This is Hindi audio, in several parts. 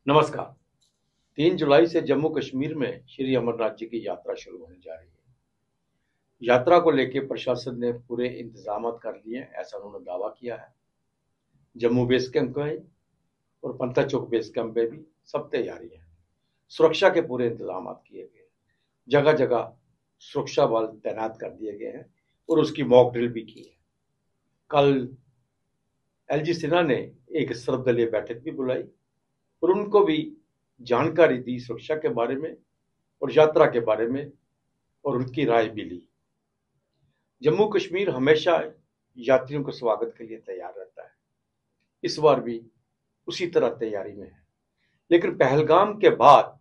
नमस्कार। 3 जुलाई से जम्मू कश्मीर में श्री अमरनाथ जी की यात्रा शुरू होने जा रही है। यात्रा को लेकर प्रशासन ने पूरे इंतजाम कर लिए हैं, ऐसा उन्होंने दावा किया है। जम्मू बेस कैंप में और पंथा चौक बेस कैंप में भी सब तैयारी है। सुरक्षा के पूरे इंतजाम किए गए हैं। जगह जगह सुरक्षा बल तैनात कर दिए गए हैं और उसकी मॉक ड्रिल भी की है। कल एलजी सिन्हा ने एक सर्वदलीय बैठक भी बुलाई और उनको भी जानकारी दी सुरक्षा के बारे में और यात्रा के बारे में, और उनकी राय भी ली। जम्मू कश्मीर हमेशा यात्रियों के स्वागत के लिए तैयार रहता है। इस बार भी उसी तरह तैयारी में है, लेकिन पहलगाम के बाद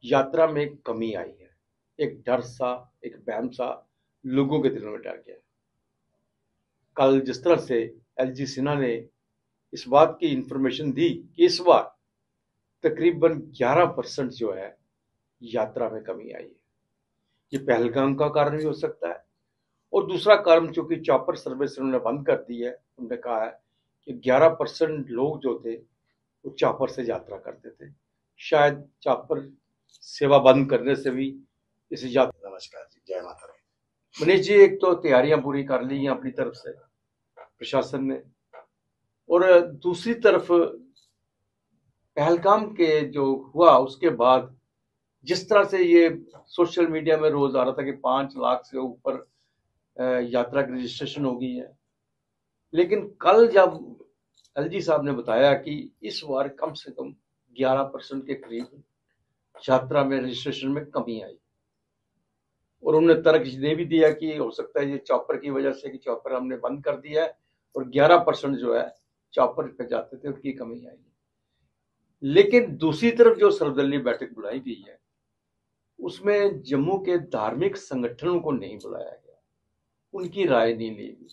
यात्रा में कमी आई है। एक डर सा, एक वहम सा लोगों के दिलों में डर गया। कल जिस तरह से एलजी सिन्हा ने इस बात की इंफॉर्मेशन दी कि इस बार तकरीबन 11% जो है यात्रा में कमी आई है। ये पहलगाम का कारण भी हो सकता है, और दूसरा कारण चूंकि चॉपर सर्विस उन्होंने बंद कर दी है। उन्होंने कहा है कि 11% लोग जो थे वो चॉपर से यात्रा करते थे। शायद चॉपर सेवा बंद करने से भी इस यात्रा। नमस्कार जी, जय माता दी। मनीष जी, एक तो तैयारियां पूरी कर ली हैं अपनी तरफ से प्रशासन ने, और दूसरी तरफ पहलगाम के जो हुआ उसके बाद जिस तरह से ये सोशल मीडिया में रोज आ रहा था कि 5 लाख से ऊपर यात्रा की रजिस्ट्रेशन हो गई है, लेकिन कल जब एलजी साहब ने बताया कि इस बार कम से कम 11% के करीब यात्रा में रजिस्ट्रेशन में कमी आई, और उन्होंने तर्क दे भी दिया कि हो सकता है ये चॉपर की वजह से, कि चॉपर हमने बंद कर दिया है और 11% जो है चॉपर पे जाते थे, उसकी कमी आई। लेकिन दूसरी तरफ जो सर्वदलीय बैठक बुलाई गई है उसमें जम्मू के धार्मिक संगठनों को नहीं बुलाया गया, उनकी राय नहीं ली गई,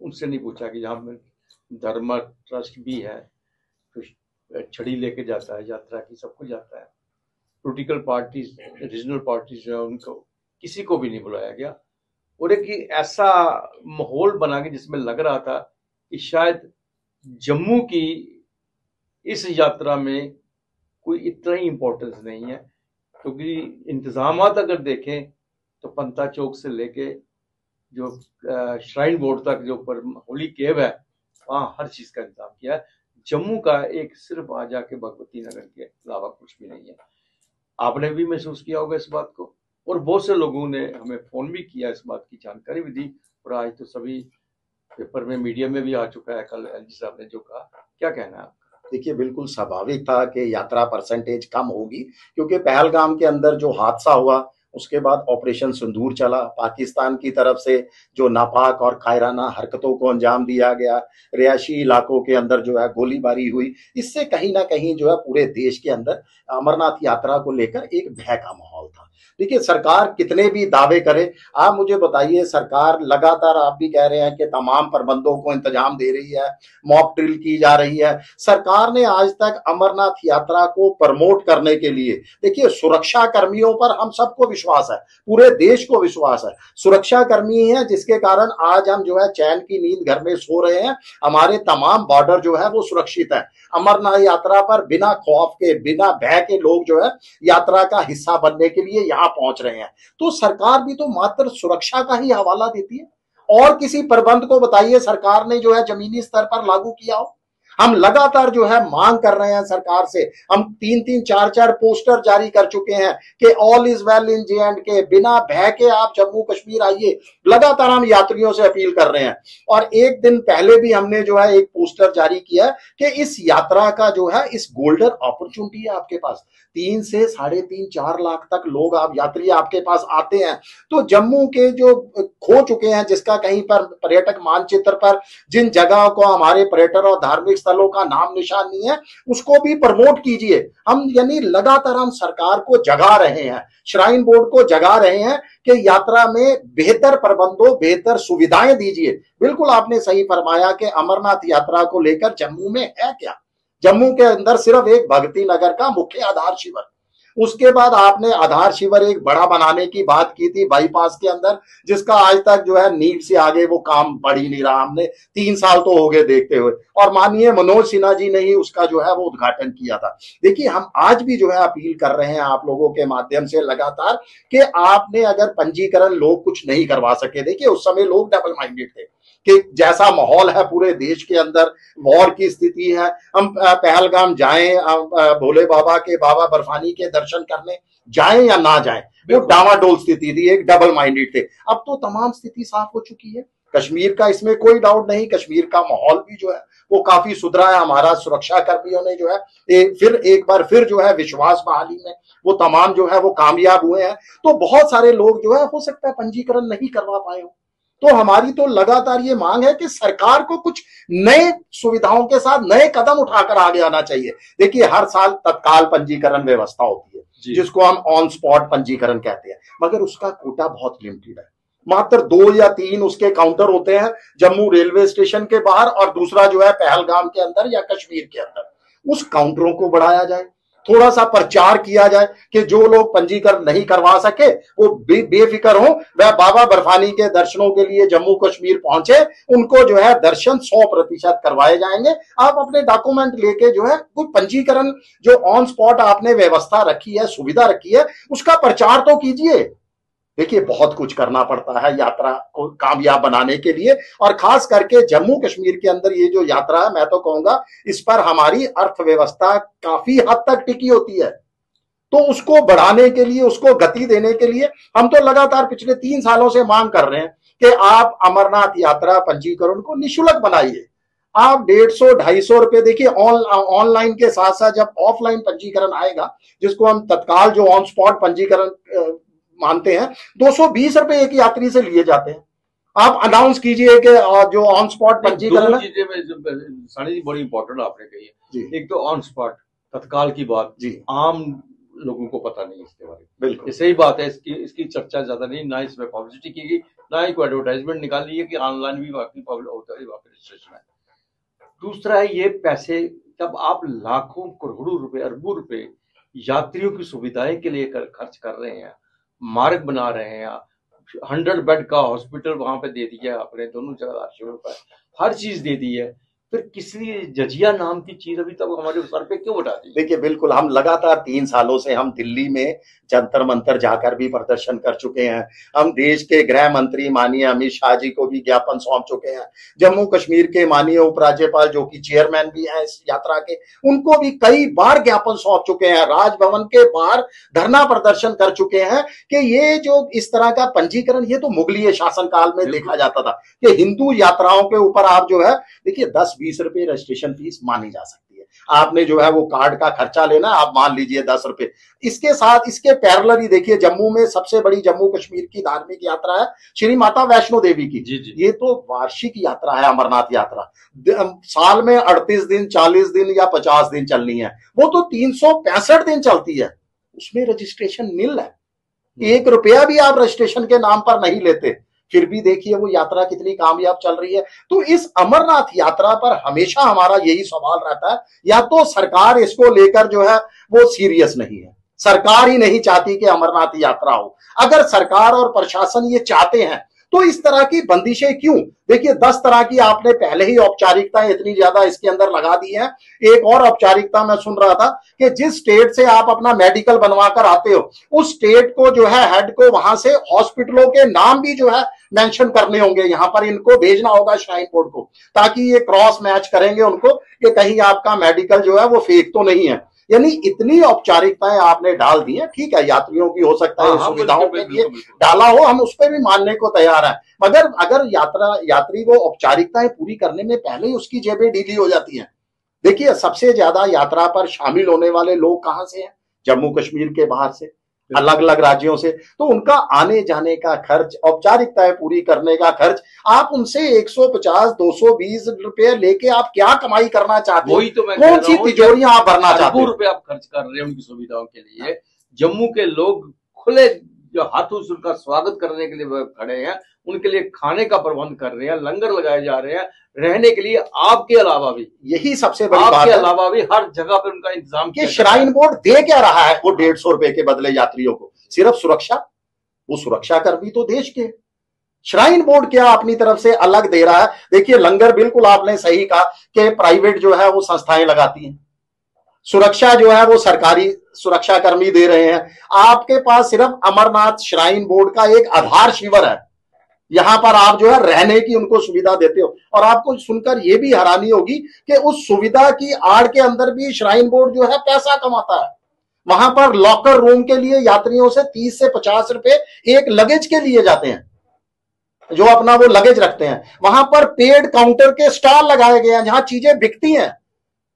उनसे नहीं पूछा कि यहाँ में धर्म ट्रस्ट भी है, तो छड़ी लेके जाता है यात्रा की, सब कुछ जाता है। पोलिटिकल पार्टीज, रीजनल पार्टीज जो है उनको किसी को भी नहीं बुलाया गया, और एक ऐसा माहौल बना के जिसमें लग रहा था कि शायद जम्मू की इस यात्रा में कोई इतना ही इम्पोर्टेंस नहीं है, क्योंकि इंतजामात अगर देखें तो पंथा चौक से लेके जो श्राइन बोर्ड तक जो ऊपर होली केव है वहाँ हर चीज का इंतजाम किया है। जम्मू का एक सिर्फ आ जाके भगवती नगर के अलावा कुछ भी नहीं है। आपने भी महसूस किया होगा इस बात को, और बहुत से लोगों ने हमें फोन भी किया, इस बात की जानकारी भी दी, और आज तो सभी पेपर में, मीडिया में भी आ चुका है कल एलजी साहब ने जो कहा। क्या कहना है आपका? देखिए, बिल्कुल स्वाभाविक था कि यात्रा परसेंटेज कम होगी, क्योंकि पहलगाम के अंदर जो हादसा हुआ उसके बाद ऑपरेशन सिंदूर चला। पाकिस्तान की तरफ से जो नापाक और कायराना हरकतों को अंजाम दिया गया, रिहायशी इलाकों के अंदर जो है गोलीबारी हुई, इससे कहीं ना कहीं जो है पूरे देश के अंदर अमरनाथ यात्रा को लेकर एक भय का माहौल था। देखिए, सरकार कितने भी दावे करे, आप मुझे बताइए, सरकार लगातार, आप भी कह रहे हैं कि तमाम प्रबंधों को इंतजाम दे रही है, मॉक ड्रिल की जा रही है। सरकार ने आज तक अमरनाथ यात्रा को प्रमोट करने के लिए, देखिए, सुरक्षा कर्मियों पर हम सबको विश्वास है, पूरे देश को विश्वास है। सुरक्षा कर्मी है जिसके कारण आज हम जो है चैन की नींद घर में सो रहे हैं। हमारे तमाम बॉर्डर जो है वो सुरक्षित है। अमरनाथ यात्रा पर बिना खौफ के, बिना भय के लोग जो है यात्रा का हिस्सा बनने के लिए यहाँ पहुंच रहे हैं। तो सरकार भी तो मात्र सुरक्षा का ही हवाला देती है, और किसी प्रबंध को बताइए सरकार ने जो है जमीनी स्तर पर लागू किया हो। हम लगातार जो है मांग कर रहे हैं सरकार से, हम 3-3, 4-4 पोस्टर जारी कर चुके हैं कि all is well in J&K, बिना भय के आप जम्मू कश्मीर आइए। लगातार हम यात्रियों से अपील कर रहे हैं, और एक दिन पहले भी हमने जो है एक पोस्टर जारी किया कि इस यात्रा का जो है, इस गोल्डन अपॉर्चुनिटी है आपके पास। 3 से 3.5-4 लाख तक लोग, आप यात्री आपके पास आते हैं, तो जम्मू के जो खो चुके हैं, जिसका कहीं पर पर्यटक मानचित्र पर जिन जगहों को हमारे पर्यटन और धार्मिक स्थलों का नाम निशान नहीं है, उसको भी प्रमोट कीजिए। हम यानी लगातार हम सरकार को जगा रहे हैं, श्राइन बोर्ड को जगा रहे हैं कि यात्रा में बेहतर प्रबंधों, बेहतर सुविधाएं दीजिए। बिल्कुल आपने सही फरमाया कि अमरनाथ यात्रा को लेकर जम्मू में है क्या? जम्मू के अंदर सिर्फ एक भगती नगर का मुख्य आधार शिविर, उसके बाद आपने आधार शिविर एक बड़ा बनाने की बात की थी बाईपास के अंदर, जिसका आज तक जो है नींव से आगे वो काम बढ़ ही नहीं रहा। हमने 3 साल तो हो गए देखते हुए, और माननीय मनोज सिन्हा जी ने ही उसका जो है वो उद्घाटन किया था। देखिए, हम आज भी जो है अपील कर रहे हैं आप लोगों के माध्यम से लगातार कि आपने अगर पंजीकरण लोग कुछ नहीं करवा सके, देखिए उस समय लोग डबल माइंडेड थे कि जैसा माहौल है पूरे देश के अंदर, वॉर की स्थिति है, हम पहलगाम जाएं, भोले बाबा के, बाबा बर्फानी के दर्शन करने जाएं या ना जाएं, वो डामाडोल स्थिति थी, एक डबल माइंडेड थे। अब तो तमाम स्थिति साफ हो चुकी है। कश्मीर का इसमें कोई डाउट नहीं, कश्मीर का माहौल भी जो है वो काफी सुधरा है। हमारा सुरक्षा कर्मियों ने जो है एक बार फिर जो है विश्वास बहाली में वो तमाम जो है वो कामयाब हुए हैं। तो बहुत सारे लोग जो है हो सकता है पंजीकरण नहीं करवा पाए हो। तो हमारी तो लगातार ये मांग है कि सरकार को कुछ नए सुविधाओं के साथ नए कदम उठाकर आगे आना चाहिए। देखिए, हर साल तत्काल पंजीकरण व्यवस्था होती है जिसको हम ऑन स्पॉट पंजीकरण कहते हैं, मगर उसका कोटा बहुत लिमिटेड है। मात्र 2 या 3 उसके काउंटर होते हैं जम्मू रेलवे स्टेशन के बाहर, और दूसरा जो है पहलगाम के अंदर या कश्मीर के अंदर। उस काउंटरों को बढ़ाया जाए, थोड़ा सा प्रचार किया जाए कि जो लोग पंजीकरण नहीं करवा सके वो बेफिक्र हो, वह बाबा बर्फानी के दर्शनों के लिए जम्मू कश्मीर पहुंचे, उनको जो है दर्शन 100% करवाए जाएंगे। आप अपने डॉक्यूमेंट लेके जो है कोई पंजीकरण जो ऑन स्पॉट आपने व्यवस्था रखी है, सुविधा रखी है, उसका प्रचार तो कीजिए। देखिए, बहुत कुछ करना पड़ता है यात्रा को कामयाब बनाने के लिए, और खास करके जम्मू कश्मीर के अंदर ये जो यात्रा है, मैं तो कहूंगा इस पर हमारी अर्थव्यवस्था काफी हद तक टिकी होती है। तो उसको बढ़ाने के लिए, उसको गति देने के लिए हम तो लगातार पिछले 3 सालों से मांग कर रहे हैं कि आप अमरनाथ यात्रा पंजीकरण को निःशुल्क बनाइए। आप 150-250 रुपए, देखिए ऑनलाइन के साथ साथ जब ऑफलाइन पंजीकरण आएगा, जिसको हम तत्काल जो ऑन स्पॉट पंजीकरण मानते हैं, 220 रुपए एक यात्री से लिए जाते हैं। आप अनाउंस कीजिए कि जो ऑन स्पॉट पंजीकरण है। सानी जी बड़ी इंपॉर्टेंट आपने कही है। एक तो ऑन स्पॉट तत्काल की बात जी, आम लोगों को पता नहीं इसके बारे में। बिल्कुल, ये सही बात है, इसकी चर्चा ज्यादा नहीं, ना इसमें पब्लिसिटी की गई, ना ही कोई एडवर्टाइजमेंट निकाली है कि ऑनलाइन भी वाकई रजिस्ट्रेशन है। दूसरा है ये पैसे, जब आप लाखों करोड़ों रुपए, अरबों रुपए यात्रियों की सुविधाएं के लिए खर्च कर रहे हैं, मार्ग बना रहे हैं, 100 बेड का हॉस्पिटल वहां पे दे दिया आपने, दोनों जगह शिविर पर हर चीज दे दी है, फिर किस लिए जजिया नाम की चीज अभी तक हमारे सर पे क्यों उठा दी? देखिए, बिल्कुल, हम लगातार 3 सालों से हम दिल्ली में जंतर मंतर जाकर भी प्रदर्शन कर चुके हैं। हम देश के गृह मंत्री माननीय अमित शाह जी को भी ज्ञापन सौंप चुके हैं। जम्मू कश्मीर के माननीय उपराज्यपाल जो कि चेयरमैन भी हैं इस यात्रा के, उनको भी कई बार ज्ञापन सौंप चुके हैं। राजभवन के बाहर धरना प्रदर्शन कर चुके हैं कि ये जो इस तरह का पंजीकरण, ये तो मुगलीय शासनकाल में देखा जाता था कि हिंदू यात्राओं के ऊपर आप जो है, देखिए 10-20 रुपए रजिस्ट्रेशन फीस मानी जा सकती है। आपने जो है वो कार्ड का खर्चा लेना, आप मान लीजिए 10 रुपए। इसके साथ इसके पैरेलल ही देखिए, जम्मू में सबसे बड़ी जम्मू कश्मीर की धार्मिक यात्रा है श्री माता वैष्णो देवी की। जी। ये तो वार्षिक यात्रा है, अमरनाथ यात्रा साल में 38 दिन, 40 दिन या 50 दिन चलनी है, वो तो 365 दिन चलती है। उसमें रजिस्ट्रेशन नील है, 1 रुपया भी आप रजिस्ट्रेशन के नाम पर नहीं लेते, फिर भी देखिए वो यात्रा कितनी कामयाब चल रही है। तो इस अमरनाथ यात्रा पर हमेशा हमारा यही सवाल रहता है, या तो सरकार इसको लेकर जो है वो सीरियस नहीं है, सरकार ही नहीं चाहती कि अमरनाथ यात्रा हो। अगर सरकार और प्रशासन ये चाहते हैं तो इस तरह की बंदिशें क्यों? देखिए 10 तरह की आपने पहले ही औपचारिकताएं इतनी ज्यादा इसके अंदर लगा दी है। एक और औपचारिकता मैं सुन रहा था कि जिस स्टेट से आप अपना मेडिकल बनवा कर आते हो, उस स्टेट को जो है हेड को वहां से हॉस्पिटलों के नाम भी जो है मेंशन करने होंगे, यहाँ पर इनको भेजना होगा श्राइन बोर्ड को, ताकि ये क्रॉस मैच करेंगे उनको कि कहीं आपका मेडिकल जो है वो फेक तो नहीं है। यानी इतनी औपचारिकताएं आपने डाल दी है। ठीक है, यात्रियों की हो सकता है सुविधाओं के लिए डाला हो, हम उस पर भी मानने को तैयार हैं, मगर अगर यात्री वो औपचारिकताएं पूरी करने में पहले ही उसकी जेबें ढीली हो जाती हैं। देखिए, सबसे ज्यादा यात्रा पर शामिल होने वाले लोग कहां से हैं? जम्मू कश्मीर के बाहर से, अलग अलग राज्यों से। तो उनका आने जाने का खर्च, औपचारिकताएं पूरी करने का खर्च, आप उनसे 150-220 रुपए लेके आप क्या कमाई करना चाहते हैं? तो कौन सी तिजोरियां आप भरना चाहते हैं? रुपए आप खर्च कर रहे हैं उनकी सुविधाओं के लिए। जम्मू के लोग खुले जो हाथों से उनका स्वागत करने के लिए खड़े हैं, उनके लिए खाने का प्रबंध कर रहे हैं, लंगर लगाए जा रहे हैं, रहने के लिए आपके अलावा भी, यही सबसे बड़ी बात आपके है, अलावा भी हर जगह पर उनका इंतजाम कि श्राइन बोर्ड दे क्या रहा है वो 150 रुपए के बदले यात्रियों को? सिर्फ सुरक्षा। वो सुरक्षा कर्मी तो देश के, श्राइन बोर्ड क्या अपनी तरफ से अलग दे रहा है? देखिए लंगर बिल्कुल आपने सही कहा कि प्राइवेट जो है वो संस्थाएं लगाती हैं, सुरक्षा जो है वो सरकारी सुरक्षा कर्मी दे रहे हैं। आपके पास सिर्फ अमरनाथ श्राइन बोर्ड का एक आधार शिविर है, यहां पर आप जो है रहने की उनको सुविधा देते हो, और आपको सुनकर यह भी हैरानी होगी कि उस सुविधा की आड़ के अंदर भी श्राइन बोर्ड जो है पैसा कमाता है। वहां पर लॉकर रूम के लिए यात्रियों से 30 से 50 रुपए एक लगेज के लिए जाते हैं, जो अपना वो लगेज रखते हैं। वहां पर पेड काउंटर के स्टॉल लगाए गए हैं जहां चीजें बिकती हैं।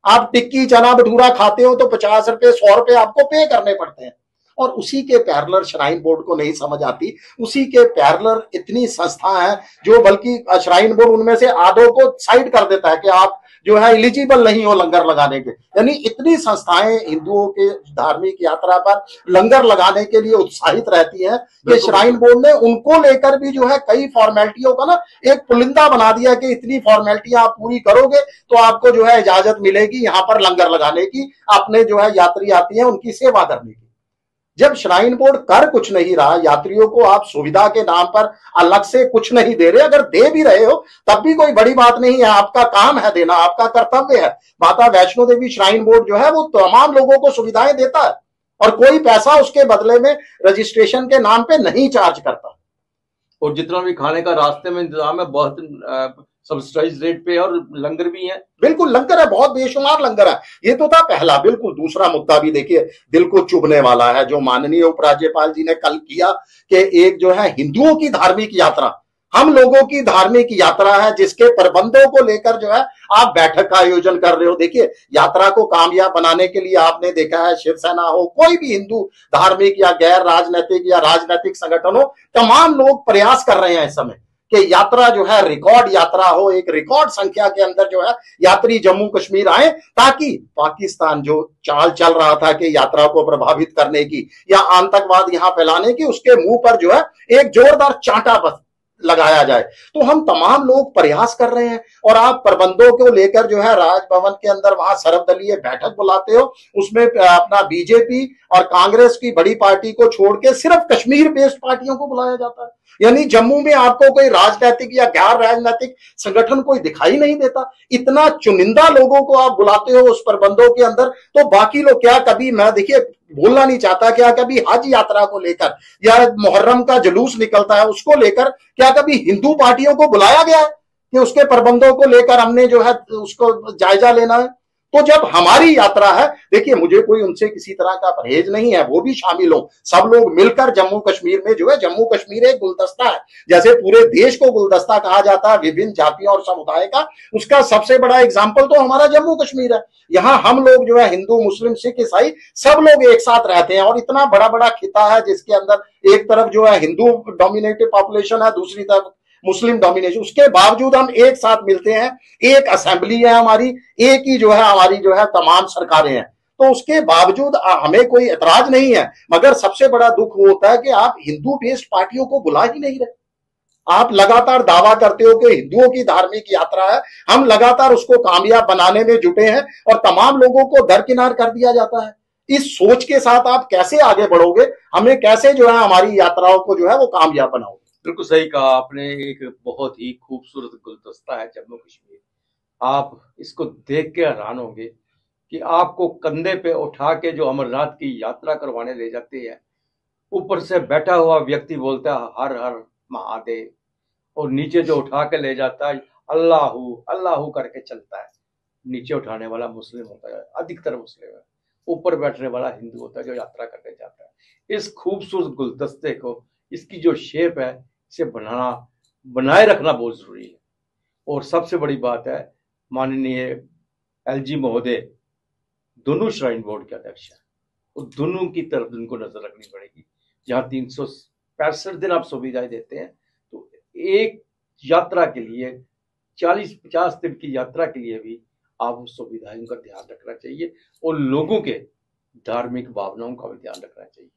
आप टिक्की चना भटूरा खाते हो तो 50 रुपए 100 रुपए आपको पे करने पड़ते हैं, और उसी के पैरेलल श्राइन बोर्ड को नहीं समझ आती, उसी के पैरेलल इतनी संस्था है जो, बल्कि श्राइन बोर्ड उनमें से आधों को साइड कर देता है कि आप जो है एलिजिबल नहीं हो लंगर लगाने के। यानी इतनी संस्थाएं हिंदुओं के धार्मिक यात्रा पर लंगर लगाने के लिए उत्साहित रहती हैं कि श्राइन बोर्ड ने उनको लेकर भी जो है कई फॉर्मेलिटियों का ना एक पुलिंदा बना दिया कि इतनी फॉर्मेलिटियां आप पूरी करोगे तो आपको जो है इजाजत मिलेगी यहां पर लंगर लगाने की, अपने जो है यात्री आती हैं उनकी सेवा करने की। जब श्राइन बोर्ड कर कुछ नहीं रहा, यात्रियों को आप सुविधा के नाम पर अलग से कुछ नहीं दे रहे, अगर दे भी रहे हो तब भी कोई बड़ी बात नहीं है, आपका काम है देना, आपका कर्तव्य है। माता वैष्णो देवी श्राइन बोर्ड जो है वो तमाम लोगों को सुविधाएं देता है और कोई पैसा उसके बदले में रजिस्ट्रेशन के नाम पे नहीं चार्ज करता। और जितना भी खाने का रास्ते में इंतजाम है बहुत सब्सिडाइज रेट पे, और लंगर भी है, बिल्कुल लंगर है, बहुत बेशुमार लंगर है। ये तो था पहला। बिल्कुल दूसरा मुद्दा भी देखिए दिल को चुभने वाला है, जो माननीय उपराज्यपाल जी ने कल किया कि एक जो है हिंदुओं की धार्मिक यात्रा, हम लोगों की धार्मिक यात्रा है जिसके प्रबंधों को लेकर जो है आप बैठक का आयोजन कर रहे हो। देखिए यात्रा को कामयाब बनाने के लिए आपने देखा है शिवसेना हो, कोई भी हिंदू धार्मिक या गैर राजनीतिक या राजनीतिक संगठन हो, तमाम लोग प्रयास कर रहे हैं इस समय कि यात्रा जो है रिकॉर्ड यात्रा हो, एक रिकॉर्ड संख्या के अंदर जो है यात्री जम्मू कश्मीर आए, ताकि पाकिस्तान जो चाल चल रहा था कि यात्रा को प्रभावित करने की या आतंकवाद यहां फैलाने की, उसके मुंह पर जो है एक जोरदार चांटा बस लगाया जाए। तो हम तमाम लोग प्रयास कर रहे हैं, और आप प्रबंधों को लेकर जो है राजभवन के अंदर वहां सर्वदलीय बैठक बुलाते हो, उसमें अपना बीजेपी और कांग्रेस की बड़ी पार्टी को छोड़ के सिर्फ कश्मीर बेस्ड पार्टियों को बुलाया जाता है। यानी जम्मू में आपको कोई राजनीतिक या गैर राजनीतिक संगठन कोई दिखाई नहीं देता। इतना चुनिंदा लोगों को आप बुलाते हो उस प्रबंधों के अंदर, तो बाकी लोग क्या कभी, मैं देखिए बोलना नहीं चाहता, क्या कभी हज यात्रा को लेकर या मुहर्रम का जुलूस निकलता है उसको लेकर क्या कभी हिंदू पार्टियों को बुलाया गया है कि उसके प्रबंधों को लेकर हमने जो है उसको जायजा लेना है? तो जब हमारी यात्रा है, देखिए मुझे कोई उनसे किसी तरह का परहेज नहीं है, वो भी शामिल हो, सब लोग मिलकर जम्मू कश्मीर में जो है, जम्मू कश्मीर एक गुलदस्ता है, जैसे पूरे देश को गुलदस्ता कहा जाता है विभिन्न जातियों और समुदाय का, उसका सबसे बड़ा एग्जाम्पल तो हमारा जम्मू कश्मीर है। यहाँ हम लोग जो है हिंदू मुस्लिम सिख ईसाई सब लोग एक साथ रहते हैं, और इतना बड़ा बड़ा खिता है जिसके अंदर एक तरफ जो है हिंदू डोमिनेटेड पॉपुलेशन है, दूसरी तरफ मुस्लिम डोमिनेशन, उसके बावजूद हम एक साथ मिलते हैं, एक असेंबली है हमारी, एक ही जो है हमारी जो है तमाम सरकारें हैं, तो उसके बावजूद हमें कोई एतराज नहीं है। मगर सबसे बड़ा दुख वो होता है कि आप हिंदू बेस्ड पार्टियों को बुला ही नहीं रहे। आप लगातार दावा करते हो कि हिंदुओं की धार्मिक यात्रा है, हम लगातार उसको कामयाब बनाने में जुटे हैं, और तमाम लोगों को दरकिनार कर दिया जाता है। इस सोच के साथ आप कैसे आगे बढ़ोगे? हमें कैसे जो है हमारी यात्राओं को जो है वो कामयाब बनाओगे? बिल्कुल सही कहा आपने, एक बहुत ही खूबसूरत गुलदस्ता है जम्मू कश्मीर। आप इसको देख के हैरान होंगे कि आपको कंधे पे उठा के जो अमरनाथ की यात्रा करवाने ले जाते हैं, ऊपर से बैठा हुआ व्यक्ति बोलता है हर हर महादेव, और नीचे जो उठा के ले जाता है अल्लाहू अल्लाहू करके चलता है। नीचे उठाने वाला मुस्लिम होता है, अधिकतर मुस्लिम है, ऊपर बैठने वाला हिंदू होता है जो यात्रा करने जाता है। इस खूबसूरत गुलदस्ते को, इसकी जो शेप है, इसे बनाए रखना बहुत जरूरी है। और सबसे बड़ी बात है, माननीय एलजी महोदय दोनों श्राइन बोर्ड के अध्यक्ष हैं, और दोनों की तरफ उनको नजर रखनी पड़ेगी। जहाँ 365 दिन आप सुविधाएं देते हैं, तो एक यात्रा के लिए 40-50 दिन की यात्रा के लिए भी आप उस सुविधाओं का ध्यान रखना चाहिए, और लोगों के धार्मिक भावनाओं का भी ध्यान रखना चाहिए।